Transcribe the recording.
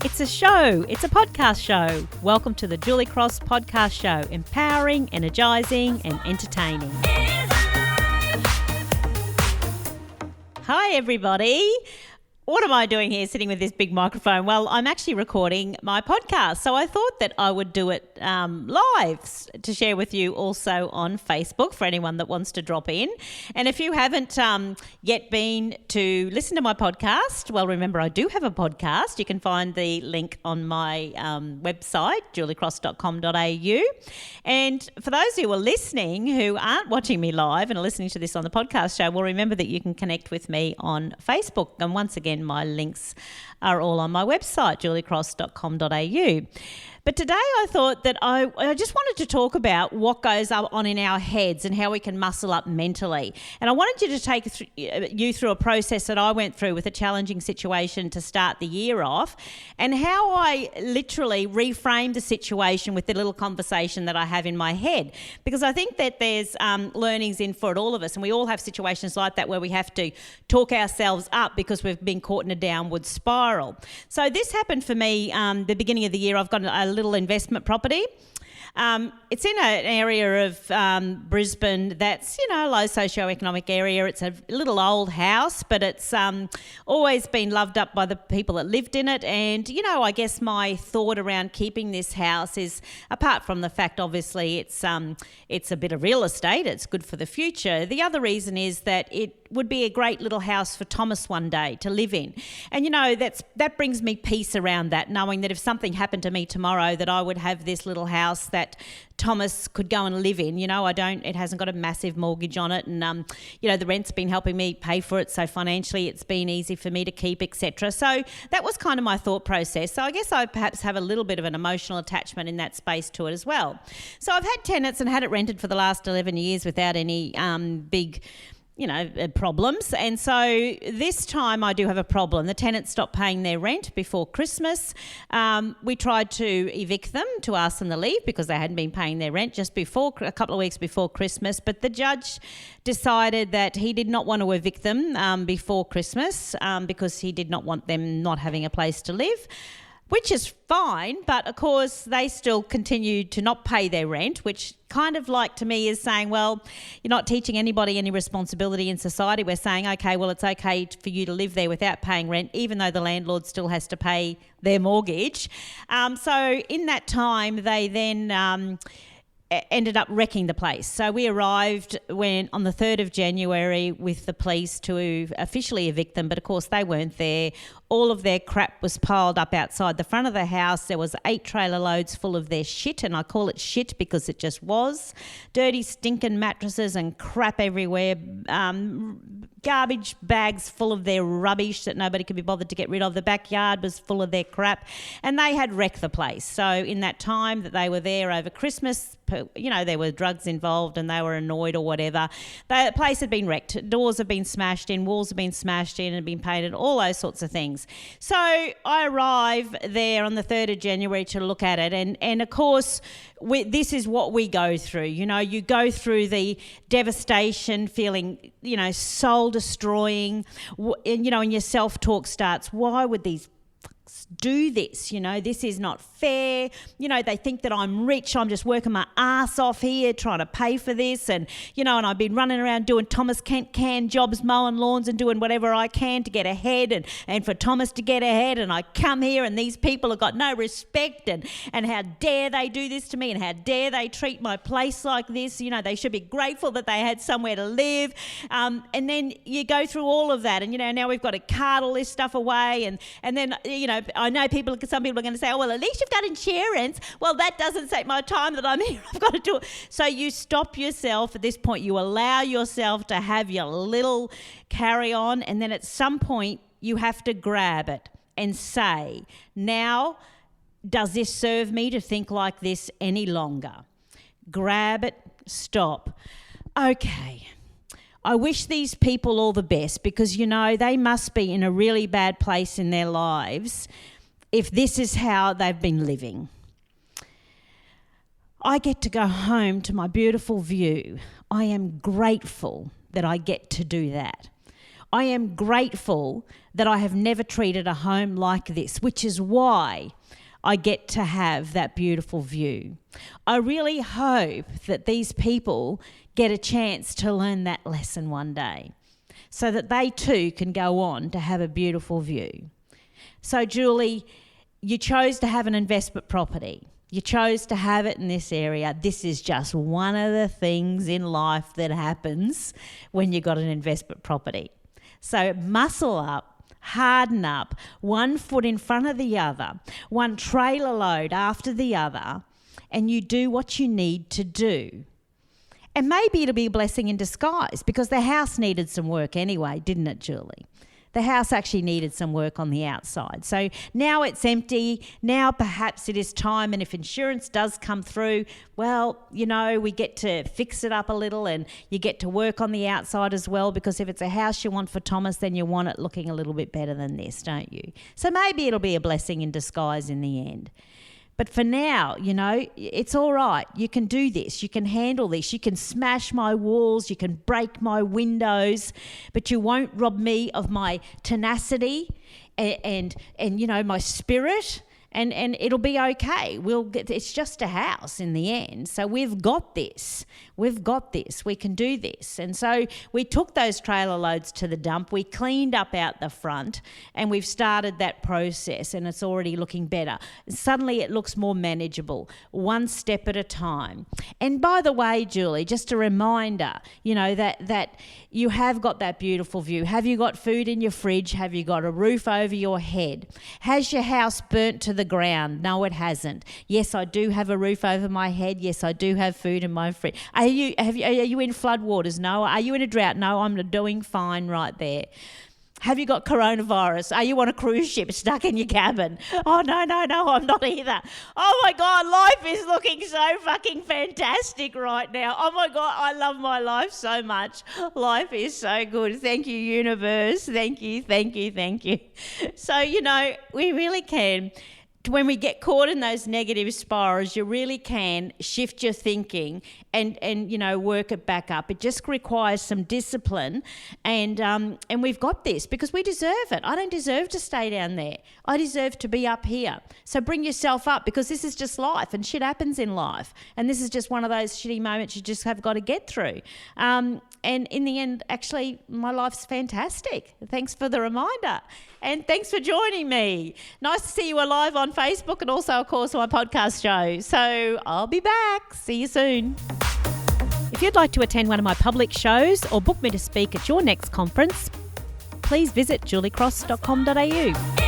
It's a show. It's a podcast show. Welcome to the Julie Cross Podcast Show. Empowering, energising and entertaining. Hi, everybody. What am I doing here sitting with this big microphone? Well, I'm actually recording my podcast. So I thought that I would do it live to share with you also on Facebook for anyone that wants to drop in. And if you haven't yet been to listen to my podcast, well, remember I do have a podcast. You can find the link on my website, juliecross.com.au. And for those who are listening who aren't watching me live and are listening to this on the podcast show, well, remember that you can connect with me on Facebook. And once again, my links are all on my website, juliecross.com.au. But today I thought that I just wanted to talk about what goes on in our heads and how we can muscle up mentally. And I wanted you to take you through a process that I went through with a challenging situation to start the year off, and how I literally reframed the situation with the little conversation that I have in my head. Because I think that there's learnings in for it, all of us, and we all have situations like that where we have to talk ourselves up because we've been caught in a downward spiral. So this happened for me the beginning of the year. I've got a little investment property. It's in an area of Brisbane that's, low socioeconomic area. It's a little old house, but it's always been loved up by the people that lived in it. And, I guess my thought around keeping this house is, apart from the fact, obviously, it's a bit of real estate. It's good for the future. The other reason is that it would be a great little house for Thomas one day to live in. And, that brings me peace around that, knowing that if something happened to me tomorrow, that I would have this little house that Thomas could go and live in. It hasn't got a massive mortgage on it, and the rent's been helping me pay for it, so financially it's been easy for me to keep, etc. So that was kind of my thought process. So I guess I perhaps have a little bit of an emotional attachment in that space to it as well. So I've had tenants and had it rented for the last 11 years without any big problems. And so this time I do have a problem. The tenants stopped paying their rent before Christmas. We tried to evict them, to ask them to leave because they hadn't been paying their rent just before, a couple of weeks before Christmas. But the judge decided that he did not want to evict them before Christmas because he did not want them not having a place to live, which is fine, but of course they still continued to not pay their rent, which kind of to me is saying, well, you're not teaching anybody any responsibility in society. We're saying, okay, well, it's okay for you to live there without paying rent, even though the landlord still has to pay their mortgage. So in that time, they then ended up wrecking the place. So we arrived on the 3rd of January with the police to officially evict them, but of course they weren't there. All of their crap was piled up outside the front of the house. There was 8 trailer loads full of their shit, and I call it shit because it just was. Dirty, stinking mattresses and crap everywhere. Garbage bags full of their rubbish that nobody could be bothered to get rid of. The backyard was full of their crap, and they had wrecked the place. So in that time that they were there over Christmas, there were drugs involved and they were annoyed or whatever. The place had been wrecked. Doors have been smashed in, walls have been smashed in and been painted, all those sorts of things. So I arrive there on the 3rd of January to look at it, and of course this is what we go through. You go through the devastation, feeling soul destroying, and your self-talk starts. Why would these do this? This is not fair. They think that I'm rich. I'm just working my ass off here trying to pay for this, and and I've been running around doing Thomas Kent can jobs, mowing lawns and doing whatever I can to get ahead and for Thomas to get ahead, and I come here and these people have got no respect, and how dare they do this to me, and how dare they treat my place like this. They should be grateful that they had somewhere to live, and then you go through all of that, and now we've got to cart all this stuff away, and then I know some people are going to say, oh, well, at least you've got insurance. Well, that doesn't save my time that I'm here. I've got to do it. So you stop yourself at this point. You allow yourself to have your little carry on, and then at some point you have to grab it and say, now, does this serve me to think like this any longer? Grab it, stop. Okay. I wish these people all the best because, they must be in a really bad place in their lives if this is how they've been living. I get to go home to my beautiful view. I am grateful that I get to do that. I am grateful that I have never treated a home like this, which is why I get to have that beautiful view. I really hope that these people get a chance to learn that lesson one day so that they too can go on to have a beautiful view. So, Julie, you chose to have an investment property. You chose to have it in this area. This is just one of the things in life that happens when you got an investment property. So muscle up, harden up, one foot in front of the other, one trailer load after the other, and you do what you need to do. And maybe it'll be a blessing in disguise because the house needed some work anyway, didn't it, Julie? The house actually needed some work on the outside. So now it's empty. Now perhaps it is time, and if insurance does come through, well, we get to fix it up a little and you get to work on the outside as well, because if it's a house you want for Thomas, then you want it looking a little bit better than this, don't you? So maybe it'll be a blessing in disguise in the end. But for now, it's all right. You can do this. You can handle this. You can smash my walls. You can break my windows, but you won't rob me of my tenacity and my spirit. And it'll be okay. It's just a house in the end. So we've got this. We've got this. We can do this. And so we took those trailer loads to the dump. We cleaned up out the front and we've started that process, and it's already looking better. Suddenly it looks more manageable, one step at a time. And by the way, Julie, just a reminder, that you have got that beautiful view. Have you got food in your fridge? Have you got a roof over your head? Has your house burnt to the ground? No, it hasn't. Yes, I do have a roof over my head. Yes, I do have food in my fridge. Are you in floodwaters? No. Are you in a drought? No, I'm doing fine right there. Have you got coronavirus? Are you on a cruise ship stuck in your cabin? Oh, no, I'm not either. Oh, my God, life is looking so fucking fantastic right now. Oh, my God, I love my life so much. Life is so good. Thank you, universe. Thank you. So, we really can. When we get caught in those negative spirals, you really can shift your thinking and work it back up. It just requires some discipline, and we've got this because we deserve it. I don't deserve to stay down there. I deserve to be up here. So bring yourself up, because this is just life and shit happens in life, and this is just one of those shitty moments you just have got to get through. And in the end, actually, my life's fantastic. Thanks for the reminder. And thanks for joining me. Nice to see you alive on Facebook, and also, of course, my podcast show. So I'll be back. See you soon. If you'd like to attend one of my public shows or book me to speak at your next conference, please visit juliecross.com.au.